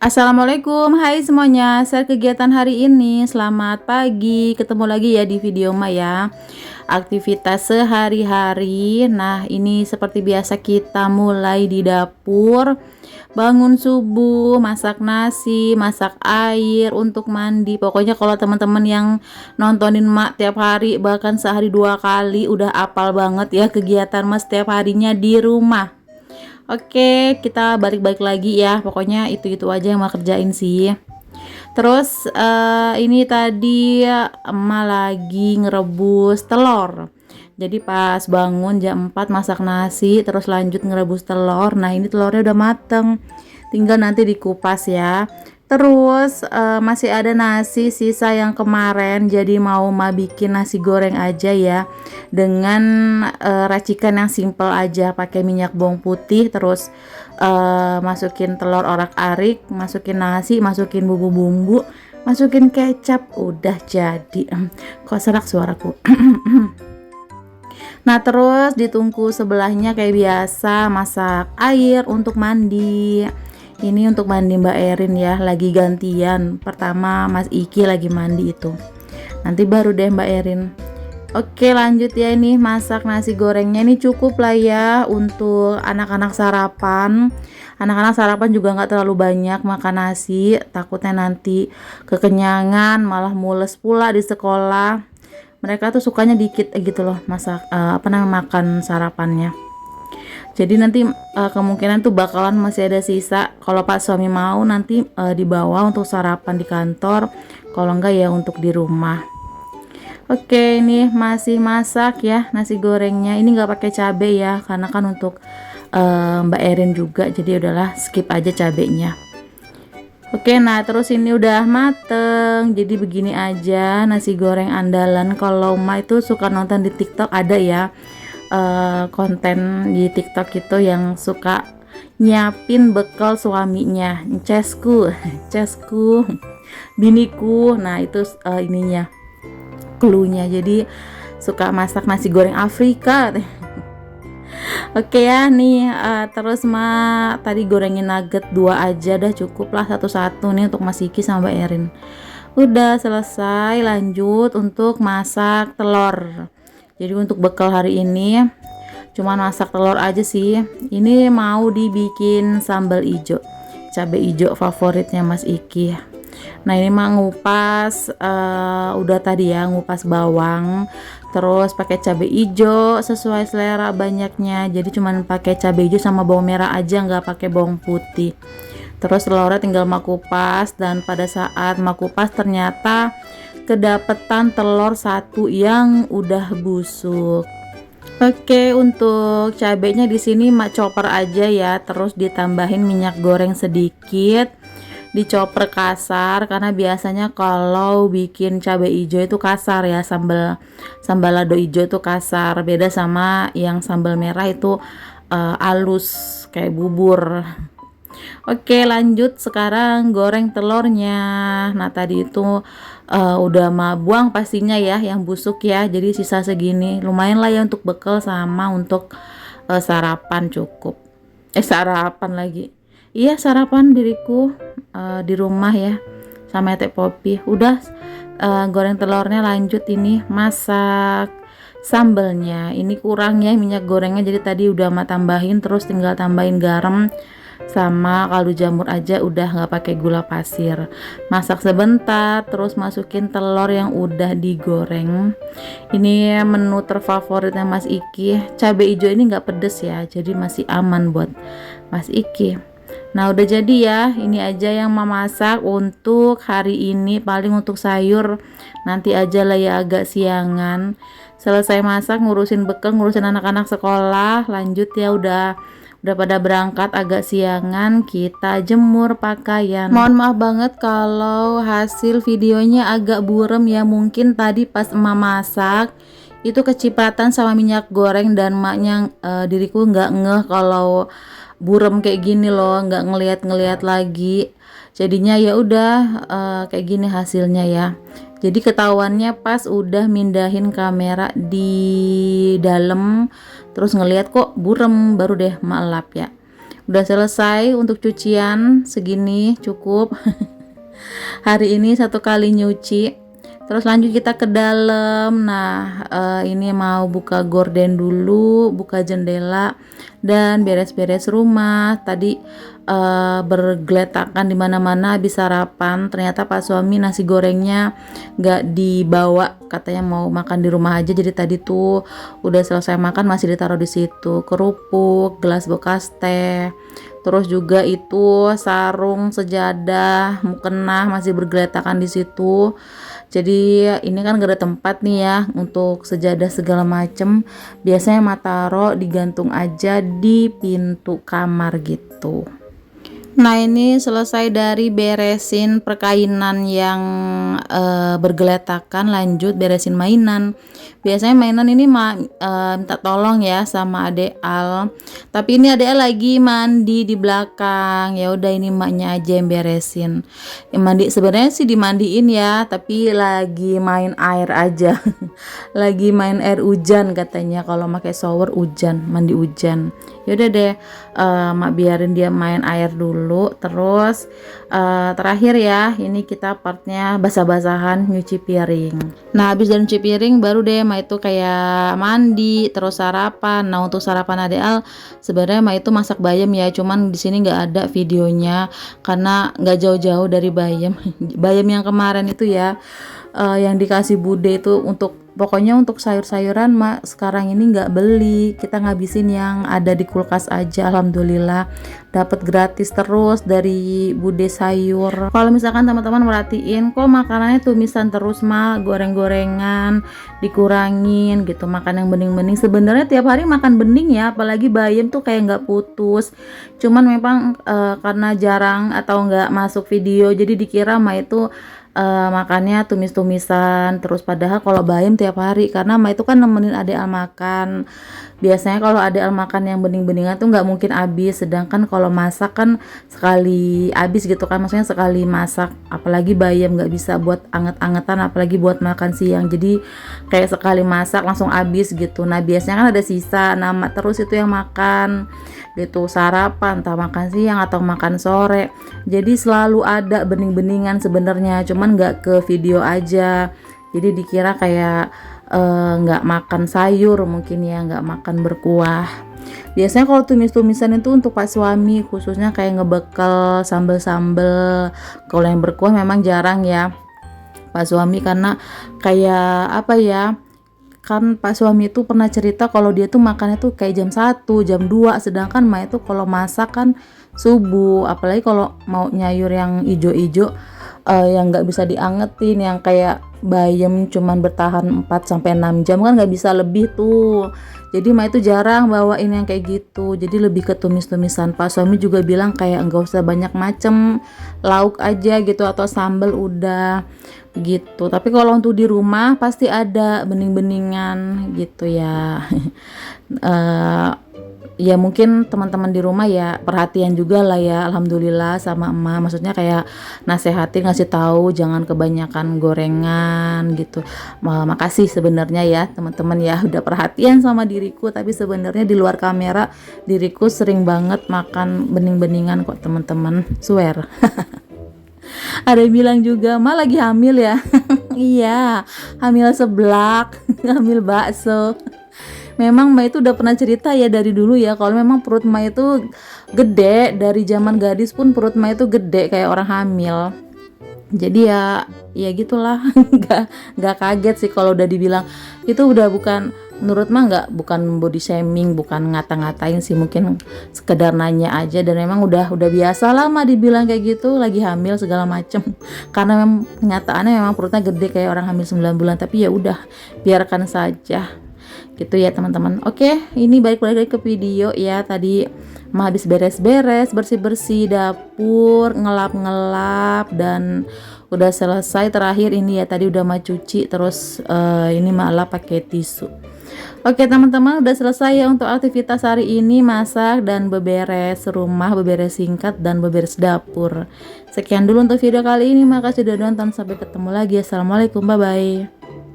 Assalamualaikum, hai semuanya. Share kegiatan hari ini. Selamat pagi. Ketemu lagi ya di video Maya. Aktivitas sehari-hari. Nah, ini seperti biasa kita mulai di dapur. Bangun subuh, masak nasi, masak air untuk mandi. Pokoknya kalau teman-teman yang nontonin Mak tiap hari, bahkan sehari 2 kali, udah apal banget ya kegiatan Mas setiap harinya di rumah. Oke, kita balik-balik lagi ya. Pokoknya itu-itu aja yang mau kerjain sih. Terus ini tadi emak lagi ngerebus telur. Jadi pas bangun jam 4 masak nasi, terus lanjut ngerebus telur. Nah, ini telurnya udah mateng. Tinggal nanti dikupas ya. Terus masih ada nasi sisa yang kemarin, jadi mau bikin nasi goreng aja ya, dengan racikan yang simple aja, pakai minyak bawang putih, terus masukin telur orak-arik, masukin nasi, masukin bumbu-bumbu, masukin kecap, udah jadi. Kok serak suaraku. Nah, terus di tungku sebelahnya kayak biasa masak air untuk mandi. Ini untuk mandi Mbak Erin ya, lagi gantian. Pertama Mas Iki lagi mandi itu. Nanti baru deh Mbak Erin. Oke, lanjut ya, ini masak nasi gorengnya. Ini cukup lah ya untuk anak-anak sarapan. Anak-anak sarapan juga nggak terlalu banyak makan nasi, takutnya nanti kekenyangan malah mules pula di sekolah. Mereka tuh sukanya dikit gitu loh masak makan sarapannya. Jadi nanti kemungkinan tuh bakalan masih ada sisa. Kalau Pak suami mau nanti dibawa untuk sarapan di kantor. Kalau enggak ya untuk di rumah. Oke, ini masih masak ya nasi gorengnya. Ini nggak pakai cabai ya, karena kan untuk Mbak Erin juga. Jadi udahlah skip aja cabenya. Oke, nah terus ini udah mateng. Jadi begini aja nasi goreng andalan. Kalau Ma itu suka nonton di TikTok, ada ya konten di TikTok itu yang suka nyiapin bekal suaminya, cesku, cesku, biniku. Nah itu ininya, cluenya. Jadi suka masak nasi goreng Afrika. Oke ya, nih terus tadi gorengin nugget 2 aja, dah cukup lah satu-satu nih untuk Mas Iki sama Mbak Erin. Udah selesai, lanjut untuk masak telur. Jadi untuk bekal hari ini cuman masak telur aja sih. Ini mau dibikin sambal ijo, cabai ijo favoritnya Mas Iki. Nah, ini mah ngupas udah tadi ya, ngupas bawang, terus pakai cabai ijo sesuai selera banyaknya. Jadi cuman pakai cabai ijo sama bawang merah aja, nggak pakai bawang putih. Terus telurnya tinggal makupas, dan pada saat makupas ternyata kedapetan telur 1 yang udah busuk. Oke, untuk cabenya di sini mak chopper aja ya, terus ditambahin minyak goreng sedikit, dicoper kasar karena biasanya kalau bikin cabai hijau itu kasar ya, sambal lado hijau itu kasar, beda sama yang sambal merah itu halus kayak bubur. Oke, lanjut sekarang goreng telurnya. Nah, tadi itu udah buang pastinya ya yang busuk ya. Jadi sisa segini lumayan lah ya untuk bekal sama untuk sarapan cukup. Sarapan lagi. Iya, sarapan diriku di rumah ya sama Teh Popi. Udah goreng telurnya, lanjut ini masak sambelnya. Ini kurang ya minyak gorengnya, jadi tadi udah tambahin, terus tinggal tambahin garam sama kaldu jamur aja, udah nggak pakai gula pasir. Masak sebentar, terus masukin telur yang udah digoreng. Ini menu terfavoritnya Mas Iki. Cabai hijau ini nggak pedes ya, jadi masih aman buat Mas Iki. Nah, udah jadi ya, ini aja yang mau masak untuk hari ini. Paling untuk sayur nanti aja lah ya, agak siangan. Selesai masak, ngurusin bekal, ngurusin anak-anak sekolah, lanjut ya, udah pada berangkat agak siangan, kita jemur pakaian. Mohon maaf banget kalau hasil videonya agak burem ya, mungkin tadi pas emak masak itu kecipratan sama minyak goreng, dan maknya diriku nggak ngeh kalau burem kayak gini loh, nggak ngeliat lagi, jadinya ya udah kayak gini hasilnya ya. Jadi ketahuannya pas udah mindahin kamera di dalam, terus ngeliat kok burem, baru deh mak lap ya. Udah selesai untuk cucian, segini cukup. Hari ini satu kali nyuci. Terus lanjut kita ke dalam. Nah, ini mau buka gorden dulu, buka jendela dan beres-beres rumah. Tadi bergeletakan di mana-mana habis sarapan. Ternyata Pak suami nasi gorengnya nggak dibawa, katanya mau makan di rumah aja. Jadi tadi tuh udah selesai makan masih ditaruh di situ. Kerupuk, gelas bekas teh. Terus juga itu sarung, sejadah, mukena masih bergeletakan di situ. Jadi ini kan gak ada tempat nih ya untuk sejadah segala macem. Biasanya Mataro digantung aja di pintu kamar gitu. Nah, ini selesai dari beresin perkainan yang bergeletakan, lanjut beresin mainan. Biasanya mainan ini minta tolong ya sama adek Al. Tapi ini adek Al lagi mandi di belakang. Ya udah, ini maknya aja yang beresin. Mandi sebenarnya sih dimandiin ya, tapi lagi main air aja. Lagi main air hujan katanya, kalau pakai shower hujan, mandi hujan. Yaudah deh, mak biarin dia main air dulu. Terus terakhir ya, ini kita partnya basah-basahan nyuci piring. Nah, habis dari nyuci piring baru deh mak itu kayak mandi, terus sarapan. Nah, untuk sarapan Ade Al sebenarnya mak itu masak bayam ya, cuman di sini nggak ada videonya karena nggak jauh-jauh dari bayam. Bayam yang kemarin itu ya, yang dikasih bude itu pokoknya untuk sayur-sayuran mak sekarang ini nggak beli, kita ngabisin yang ada di kulkas aja. Alhamdulillah dapat gratis terus dari bude sayur. Kalau misalkan teman-teman merhatiin kok makanannya tumisan terus mak, goreng-gorengan dikurangin gitu, makan yang bening-bening. Sebenarnya tiap hari makan bening ya, apalagi bayam tuh kayak nggak putus. Cuman memang karena jarang atau nggak masuk video jadi dikira mak itu makannya tumis-tumisan terus, padahal kalau bayam tiap hari karena Ma itu kan nemenin Ade Al makan. Biasanya kalau Ade Al makan yang bening-beningan tuh nggak mungkin habis, sedangkan kalau masak kan sekali habis gitu kan, maksudnya sekali masak. Apalagi bayam nggak bisa buat anget-angetan, apalagi buat makan siang, jadi kayak sekali masak langsung habis gitu. Nah biasanya kan ada sisa, nama terus itu yang makan gitu, sarapan, entah makan siang atau makan sore. Jadi selalu ada bening-beningan sebenarnya, cuman nggak ke video aja. Jadi dikira kayak nggak makan sayur mungkin ya, nggak makan berkuah. Biasanya kalau tumis-tumisan itu untuk Pak suami, khususnya kayak ngebekal sambel-sambel. Kalau yang berkuah memang jarang ya Pak suami, karena kayak apa ya, kan Pak suami itu pernah cerita kalau dia tuh makannya tuh kayak jam 1, jam 2, sedangkan Ma itu kalau masak kan subuh. Apalagi kalau mau nyayur yang ijo-ijo yang nggak bisa diangetin, yang kayak bayam cuman bertahan 4-6 jam kan nggak bisa lebih tuh. Jadi Ma itu jarang bawain yang kayak gitu, jadi lebih ke tumis-tumisan. Pak suami juga bilang kayak nggak usah banyak macem, lauk aja gitu atau sambal udah gitu. Tapi kalau untuk di rumah pasti ada bening-beningan gitu ya. Ya mungkin teman-teman di rumah ya perhatian juga lah ya, alhamdulillah sama emak, maksudnya kayak nasehatin, ngasih tahu jangan kebanyakan gorengan gitu. Makasih sebenarnya ya teman-teman ya udah perhatian sama diriku, tapi sebenarnya di luar kamera diriku sering banget makan bening-beningan kok teman-teman, swear. Ada yang bilang juga, Ma lagi hamil ya? Iya, hamil seblak, hamil bakso. Memang Ma itu udah pernah cerita ya dari dulu ya, kalau memang perut Ma itu gede, dari zaman gadis pun perut Ma itu gede kayak orang hamil. Jadi ya gitulah. nggak kaget sih kalau udah dibilang. Itu udah bukan, menurut Ma bukan body shaming, bukan ngata-ngatain sih, mungkin sekedar nanya aja. Dan memang udah biasa lah Ma dibilang kayak gitu, lagi hamil segala macem. Karena memang kenyataannya memang perutnya gede kayak orang hamil 9 bulan. Tapi ya udah, biarkan saja gitu ya teman-teman. Oke, ini balik lagi ke video ya. Tadi Ma habis beres-beres, bersih-bersih dapur, ngelap-ngelap, dan udah selesai. Terakhir ini ya tadi udah Ma cuci, terus ini Ma lap pakai tisu. Oke teman-teman, udah selesai ya untuk aktivitas hari ini, masak dan beberes rumah, beberes singkat dan beberes dapur. Sekian dulu untuk video kali ini, makasih udah nonton, sampai ketemu lagi. Assalamualaikum, bye bye.